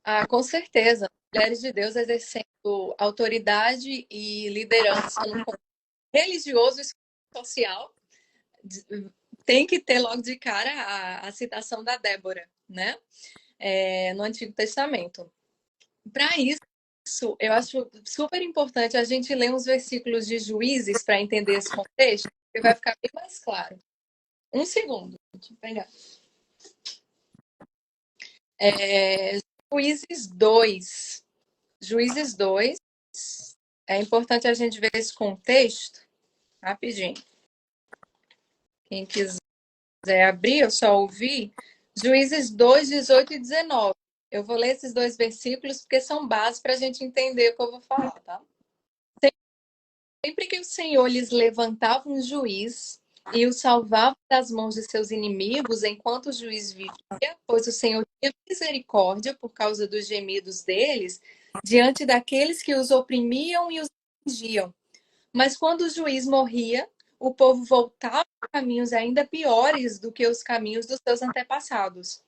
Ah, com certeza. Mulheres de Deus exercendo autoridade e liderança no contexto religioso e social, tem que ter logo de cara a citação da Débora, né? No Antigo Testamento. Para isso, eu acho super importante a gente ler uns versículos de Juízes para entender esse contexto, que vai ficar bem mais claro. Um segundo, deixa eu pegar. É, Juízes 2. Juízes 2. É importante a gente ver esse contexto rapidinho. Quem quiser abrir, eu só ouvi. Juízes 2, 18 e 19. Eu vou ler esses dois versículos porque são bases para a gente entender o que eu vou falar, tá? Sempre que o Senhor lhes levantava um juiz e o salvava das mãos de seus inimigos enquanto o juiz vivia, pois o Senhor tinha misericórdia por causa dos gemidos deles diante daqueles que os oprimiam e os afligiam. Mas quando o juiz morria, o povo voltava a caminhos ainda piores do que os caminhos dos seus antepassados,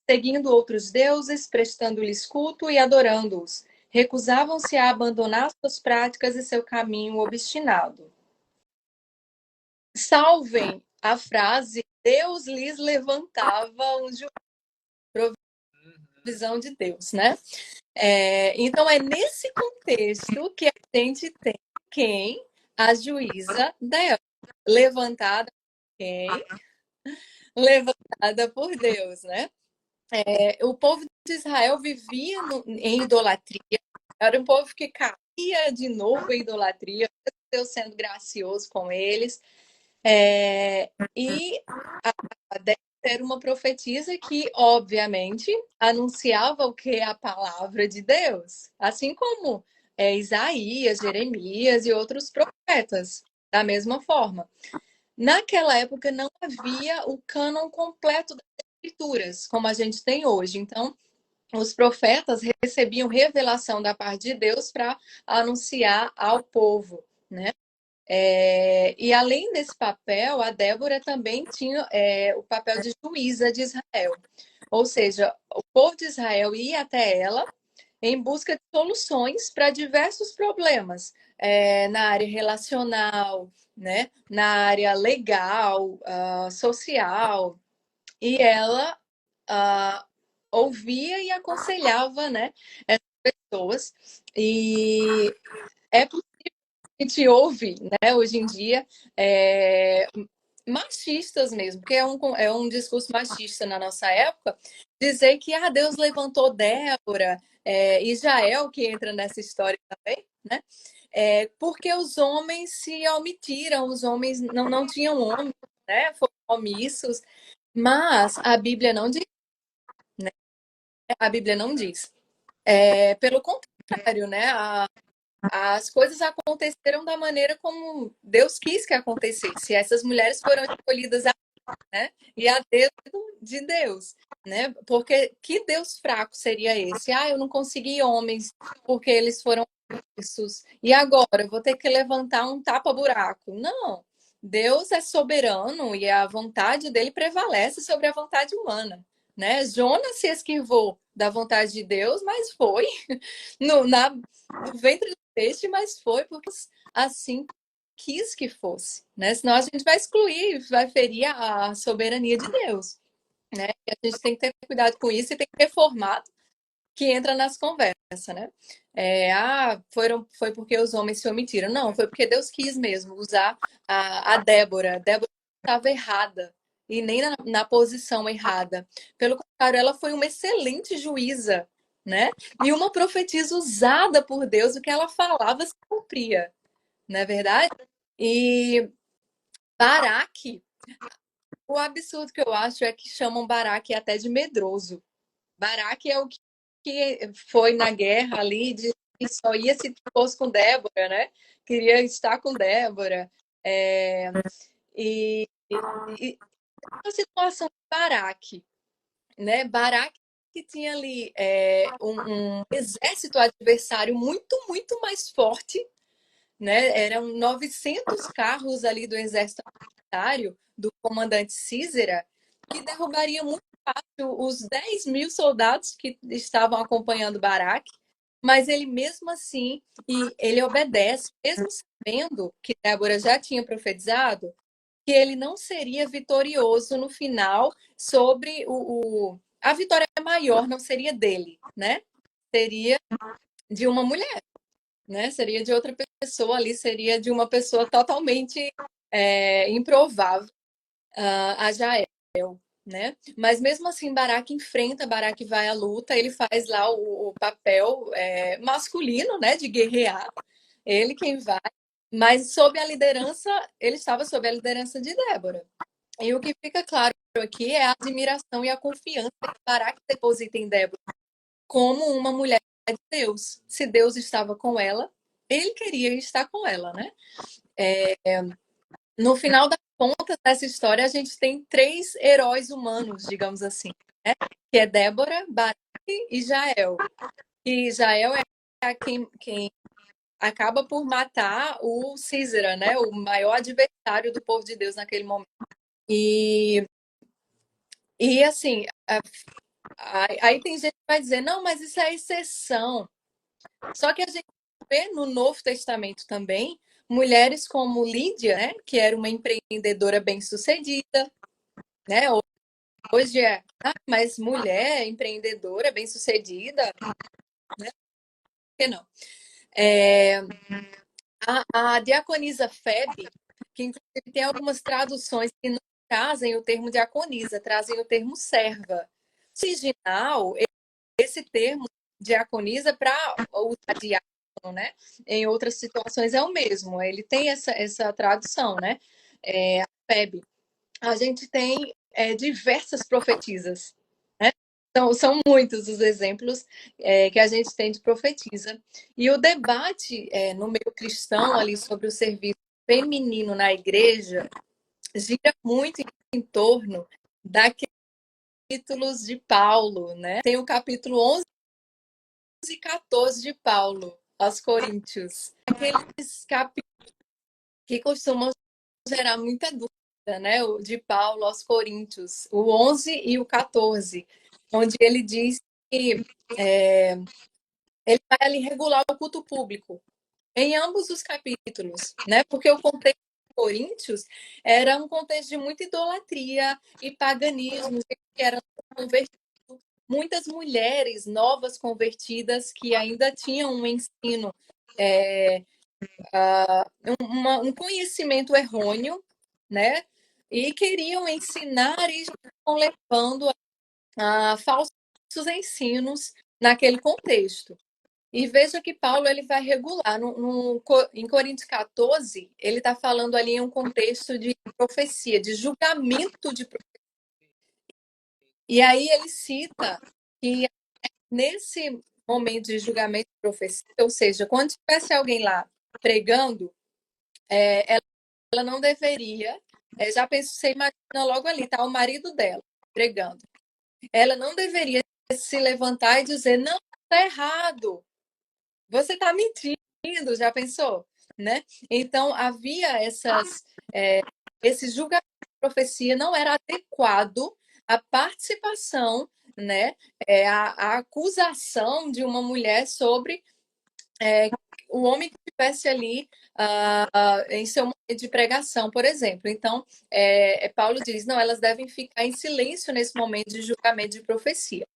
seguindo outros deuses, prestando-lhes culto e adorando-os. Recusavam-se a abandonar suas práticas e seu caminho obstinado. Salvem a frase: Deus lhes levantava um juiz, provisão de Deus, né? Então é nesse contexto que a gente tem quem? A juíza dela, levantada por quem? Levantada por Deus, né? O povo de Israel vivia em idolatria, era um povo que caía de novo em idolatria, Deus sendo gracioso com eles. E a Débora era uma profetisa que, obviamente, anunciava o que? A palavra de Deus. Assim como Isaías, Jeremias e outros profetas, da mesma forma. Naquela época não havia o cânon completo das escrituras, como a gente tem hoje. Então, os profetas recebiam revelação da parte de Deus para anunciar ao povo, né? E além desse papel, a Débora também tinha o papel de juíza de Israel. Ou seja, o povo de Israel ia até ela em busca de soluções para diversos problemas na área relacional, né? Na área legal, social. E ela ouvia e aconselhava, né, essas pessoas. E é a gente ouve, né, hoje em dia, machistas mesmo, porque é um discurso machista na nossa época, dizer que Deus levantou Débora, Israel, que entra nessa história também, né? Porque os homens se omitiram, os homens não tinham homens, né? Foram omissos, mas a Bíblia não diz, né? A Bíblia não diz. Pelo contrário, né? As coisas aconteceram da maneira como Deus quis que acontecesse. Essas mulheres foram escolhidas, né? E a dedo de Deus, né? Porque que Deus fraco seria esse? Eu não consegui homens porque eles foram omissos. E agora eu vou ter que levantar um tapa-buraco. Não. Deus é soberano e a vontade dele prevalece sobre a vontade humana, né? Jonas se esquivou da vontade de Deus, mas foi no ventre do peixe, mas foi porque assim quis que fosse, né? Senão a gente vai excluir, vai ferir a soberania de Deus, né? E a gente tem que ter cuidado com isso e tem que reformar que entra nas conversas, né? Foi porque os homens se omitiram. Não, foi porque Deus quis mesmo usar a Débora. A Débora estava errada e nem na posição errada. Pelo contrário, ela foi uma excelente juíza, né? E uma profetisa usada por Deus, o que ela falava se cumpria, não é verdade? E Baraque, o absurdo que eu acho é que chamam Baraque até de medroso. Baraque é o que foi na guerra ali, de que só ia se fosse com Débora, né? Queria estar com Débora. E, e a situação de Baraque, né? Baraque que tinha ali um exército adversário muito, muito mais forte, né? Eram 900 carros ali do exército adversário, do comandante Císera, que derrubariam muito os 10.000 soldados que estavam acompanhando Baraque, mas ele mesmo assim, e ele obedece, mesmo sabendo que Débora já tinha profetizado, que ele não seria vitorioso no final sobre a vitória maior não seria dele, né? Seria de uma mulher, né? Seria de outra pessoa ali, seria de uma pessoa totalmente improvável a Jael, né? Mas mesmo assim, Baraque enfrenta, Baraque vai à luta, ele faz lá o papel masculino, né? De guerrear, ele quem vai, mas sob a liderança, ele estava sob a liderança de Débora. E o que fica claro aqui é a admiração e a confiança que Baraque deposita em Débora como uma mulher de Deus. Se Deus estava com ela, ele queria estar com ela, né? No final das contas dessa história, a gente tem três heróis humanos, digamos assim, né? Que é Débora, Baraque e Jael. E Jael é quem acaba por matar o Císera, né? O maior adversário do povo de Deus naquele momento. E, e assim, aí tem gente que vai dizer, não, mas isso é exceção. Só que a gente vê no Novo Testamento também mulheres como Lídia, né, que era uma empreendedora bem-sucedida, né? Hoje mas mulher empreendedora bem-sucedida, né? Por que não? É, a diaconisa Febe, que inclusive tem algumas traduções que não trazem o termo diaconisa, trazem o termo serva. No original, esse termo diaconisa para usar diácono, né? Em outras situações é o mesmo. Ele tem essa tradução, né? A Febe. A gente tem diversas profetisas, né? Então, são muitos os exemplos que a gente tem de profetisa. E o debate no meio cristão ali sobre o serviço feminino na igreja gira muito em torno daqueles capítulos de Paulo, né? Tem o capítulo 11 e 14 de Paulo aos Coríntios. Aqueles capítulos que costumam gerar muita dúvida, né? O de Paulo aos Coríntios, o 11 e o 14, onde ele diz que ele vai ali regular o culto público em ambos os capítulos, né? Porque o contexto de Coríntios era um contexto de muita idolatria e paganismo, que eram convertidos, muitas mulheres novas convertidas que ainda tinham um ensino, um conhecimento errôneo, né? E queriam ensinar e estavam levando a falsos ensinos naquele contexto. E veja que Paulo ele vai regular. Em Coríntios 14, ele está falando ali em um contexto de profecia, de julgamento de profecia. E aí ele cita que nesse momento de julgamento de profecia, ou seja, quando tivesse alguém lá pregando, ela não deveria. Já penso, você imagina logo ali, tá o marido dela pregando. Ela não deveria se levantar e dizer, não, está errado. Você está mentindo, já pensou? Né? Então, havia esse julgamento de profecia não era adequado à participação, né? A acusação de uma mulher sobre o homem que estivesse ali em seu momento de pregação, por exemplo. Então, Paulo diz, não, elas devem ficar em silêncio nesse momento de julgamento de profecia.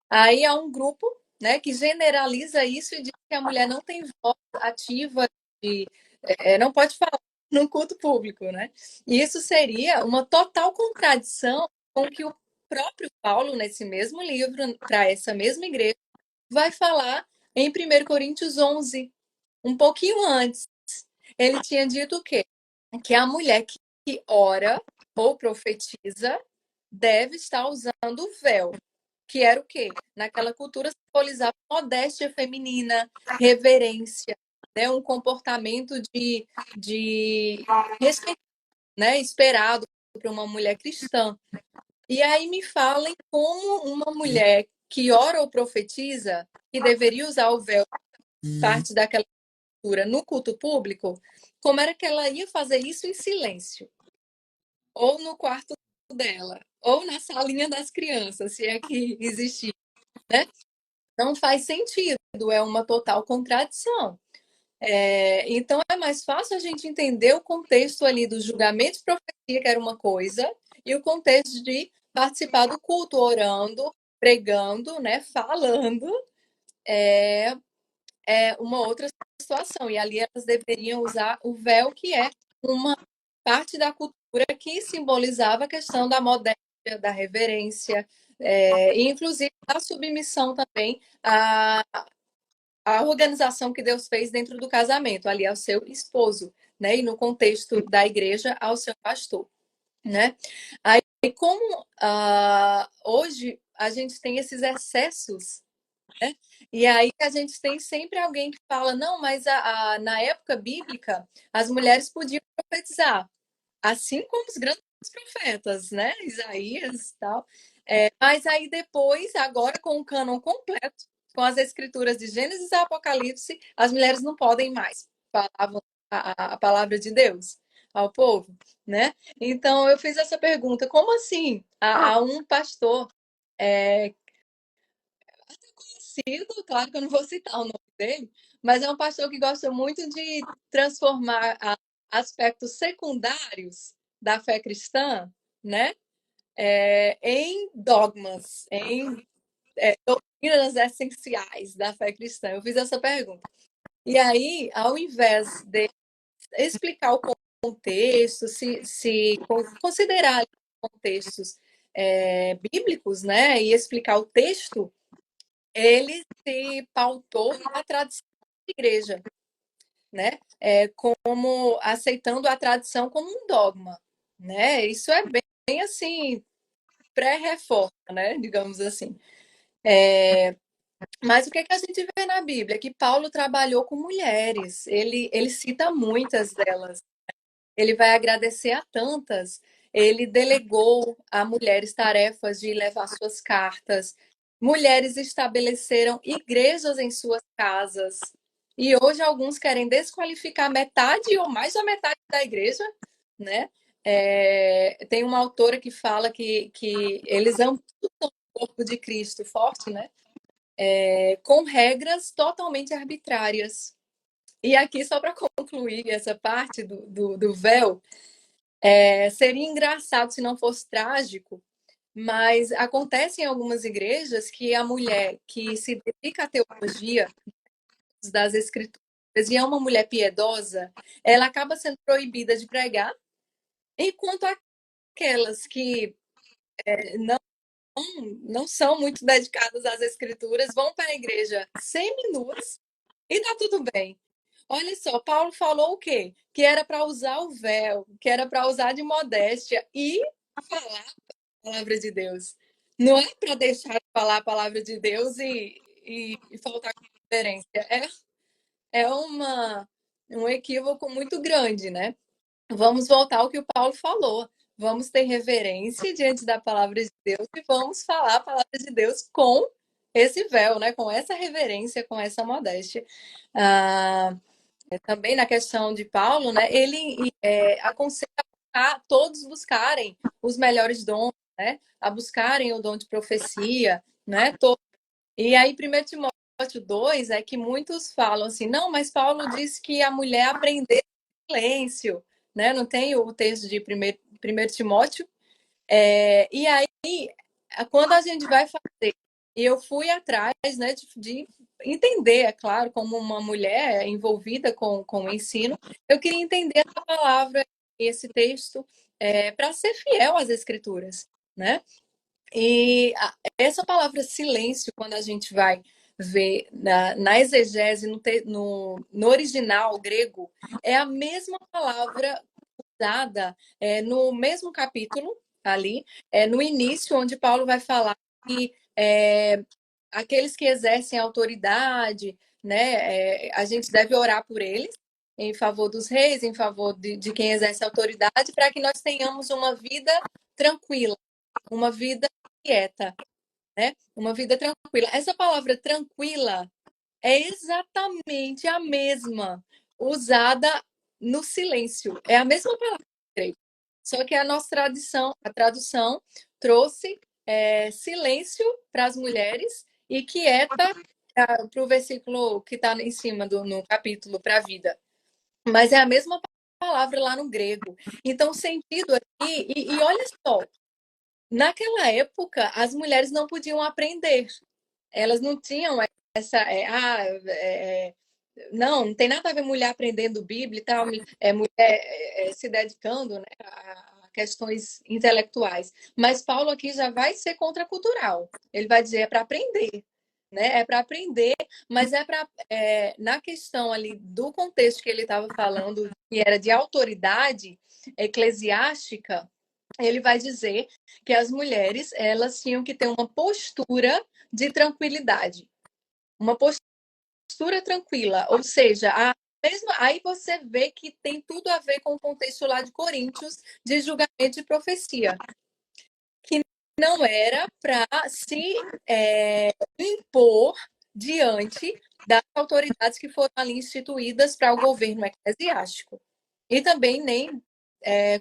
Aí há um grupo, né, que generaliza isso e diz que a mulher não tem voz ativa, não pode falar no culto público, né? E isso seria uma total contradição com o que o próprio Paulo, nesse mesmo livro, para essa mesma igreja, vai falar em 1 Coríntios 11, um pouquinho antes. Ele tinha dito o quê? Que a mulher que ora ou profetiza deve estar usando o véu, que era o quê? Naquela cultura simbolizava modéstia feminina, reverência, né? Um comportamento de respeito, né? Esperado para uma mulher cristã. E aí me falem como uma mulher que ora ou profetiza, que deveria usar o véu, parte daquela cultura, no culto público, como era que ela ia fazer isso em silêncio? Ou no quarto dela, ou na salinha das crianças, se é que existia, né? Não faz sentido, é uma total contradição. Então é mais fácil a gente entender o contexto ali do julgamento de profecia, que era uma coisa, e o contexto de participar do culto, orando, pregando, né, falando, é uma outra situação. E ali elas deveriam usar o véu, que é uma parte da cultura que simbolizava a questão da modéstia, da reverência, e inclusive a submissão também à organização que Deus fez dentro do casamento, ali ao seu esposo, né? E no contexto da igreja, ao seu pastor, né? Aí, como hoje a gente tem esses excessos, né? E aí a gente tem sempre alguém que fala, não, mas na época bíblica as mulheres podiam profetizar, assim como os grandes profetas, né? Isaías e tal. Mas aí depois, agora com o cânon completo, com as escrituras de Gênesis e Apocalipse, as mulheres não podem mais falar a palavra de Deus ao povo, né? Então eu fiz essa pergunta, como assim? Há um pastor conhecido, claro que eu não vou citar o nome dele, mas é um pastor que gosta muito de transformar aspectos secundários da fé cristã, né, em dogmas, em doutrinas essenciais da fé cristã. Eu fiz essa pergunta. E aí, ao invés de explicar o contexto, se considerar contextos bíblicos, né, e explicar o texto, ele se pautou na tradição da igreja, né? Como aceitando a tradição como um dogma, né? Isso é bem assim pré-reforma, né? Digamos assim. Mas o que que a gente vê na Bíblia? Que Paulo trabalhou com mulheres. Ele cita muitas delas. Ele vai agradecer a tantas. Ele delegou a mulheres tarefas de levar suas cartas. Mulheres estabeleceram igrejas em suas casas. E hoje alguns querem desqualificar metade ou mais da metade da igreja, né? Tem uma autora que fala que eles amputam o corpo de Cristo forte, né? Com regras totalmente arbitrárias. E aqui, só para concluir essa parte do véu, seria engraçado se não fosse trágico, mas acontece em algumas igrejas que a mulher que se dedica à teologia das escrituras e é uma mulher piedosa, ela acaba sendo proibida de pregar, enquanto aquelas que não, não são muito dedicadas às escrituras vão para a igreja semi-nuas e tá tudo bem. Olha só, Paulo falou o quê? Que era para usar o véu, que era para usar de modéstia e falar a palavra de Deus. Não é para deixar de falar a palavra de Deus e faltar conferência. Um equívoco muito grande, né? Vamos voltar ao que o Paulo falou. Vamos ter reverência diante da palavra de Deus e vamos falar a palavra de Deus com esse véu, né? Com essa reverência, com essa modéstia. Ah, também na questão de Paulo, né? Ele aconselha a todos buscarem os melhores dons, né? A buscarem o dom de profecia, né? E aí, 1 Timóteo 2 é que muitos falam assim, não, mas Paulo disse que a mulher aprendeu em silêncio, né? Não tem o texto de 1 Timóteo. E aí, quando a gente vai fazer, e eu fui atrás, né, de entender, é claro, como uma mulher envolvida com o ensino, eu queria entender essa palavra, esse texto, para ser fiel às escrituras, né? E essa palavra silêncio, quando a gente vai ver na exegese, no original grego, é a mesma palavra usada no mesmo capítulo, ali, no início, onde Paulo vai falar que aqueles que exercem autoridade, né, a gente deve orar por eles, em favor dos reis, em favor de quem exerce autoridade, para que nós tenhamos uma vida tranquila, uma vida quieta, né? Uma vida tranquila. Essa palavra tranquila é exatamente a mesma usada no silêncio. É a mesma palavra. Só que a nossa tradição, a tradução trouxe silêncio para as mulheres e quieta para o versículo que está em cima no capítulo para a vida. Mas é a mesma palavra lá no grego. Então, o sentido aqui, e olha só, naquela época, as mulheres não podiam aprender. Elas não tinham essa. Não tem nada a ver mulher aprendendo Bíblia e tal, mulher se dedicando, né, a questões intelectuais. Mas Paulo aqui já vai ser contracultural. Ele vai dizer é para aprender, né? É para aprender, mas na questão ali do contexto que ele estava falando, que era de autoridade eclesiástica, ele vai dizer que as mulheres elas tinham que ter uma postura de tranquilidade, uma postura tranquila, ou seja, aí você vê que tem tudo a ver com o contexto lá de Coríntios de julgamento e profecia, que não era para se impor diante das autoridades que foram ali instituídas para o governo eclesiástico. E também nem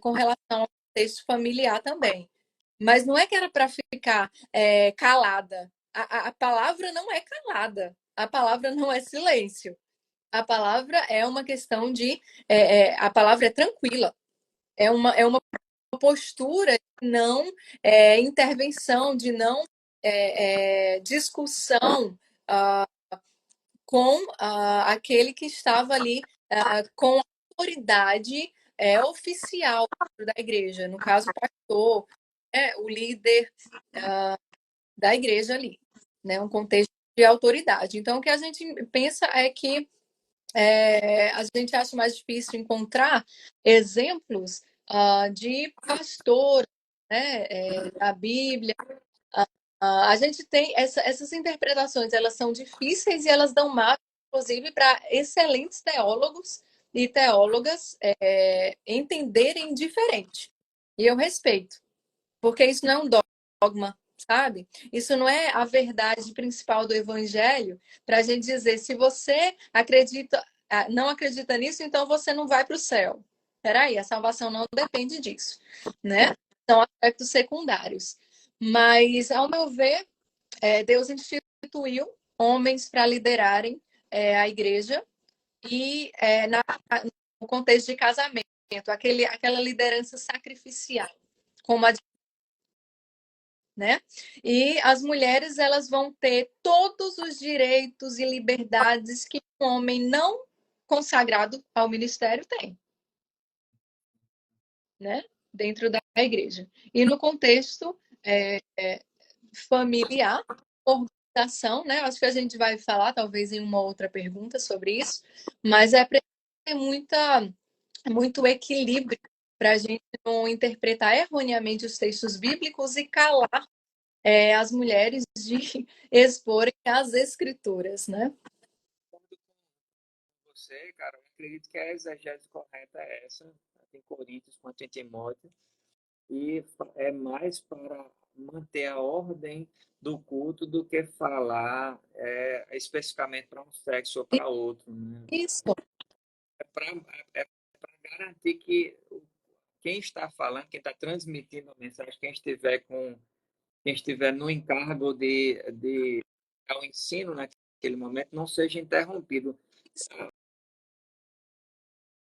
com relação ao contexto familiar também. Mas não é que era para ficar calada. A palavra não é calada. A palavra não é silêncio. A palavra é uma questão de. A palavra é tranquila. É uma postura de não intervenção, de não discussão com aquele que estava ali com a autoridade oficial da igreja, no caso, o pastor, o líder da igreja ali, né? Um contexto de autoridade. Então, o que a gente pensa é que a gente acha mais difícil encontrar exemplos de pastores, né, da Bíblia. A gente tem essas interpretações, elas são difíceis e elas dão margem, inclusive, para excelentes teólogos e teólogas entenderem diferente. E eu respeito, porque isso não é um dogma, sabe? Isso não é a verdade principal do evangelho para a gente dizer se você não acredita nisso, então você não vai para o céu. Peraí, a salvação não depende disso, né? São aspectos secundários. Mas, ao meu ver, Deus instituiu homens para liderarem a igreja e no contexto de casamento, aquela liderança sacrificial, como a né? E as mulheres elas vão ter todos os direitos e liberdades que um homem não consagrado ao ministério tem, né? Dentro da igreja. E no contexto familiar, organização, né? Acho que a gente vai falar talvez em uma outra pergunta sobre isso, mas é preciso ter muito equilíbrio para a gente não interpretar erroneamente os textos bíblicos e calar as mulheres de exporem as escrituras, né? Você, cara, eu acredito que a exegese correta é essa, tanto em Coríntios quanto em Timóteo, e é mais para manter a ordem do culto do que falar especificamente para um sexo ou para outro, né? Isso, É para é garantir que quem está falando, quem está transmitindo a mensagem, quem estiver no encargo de dar o ensino naquele momento, não seja interrompido.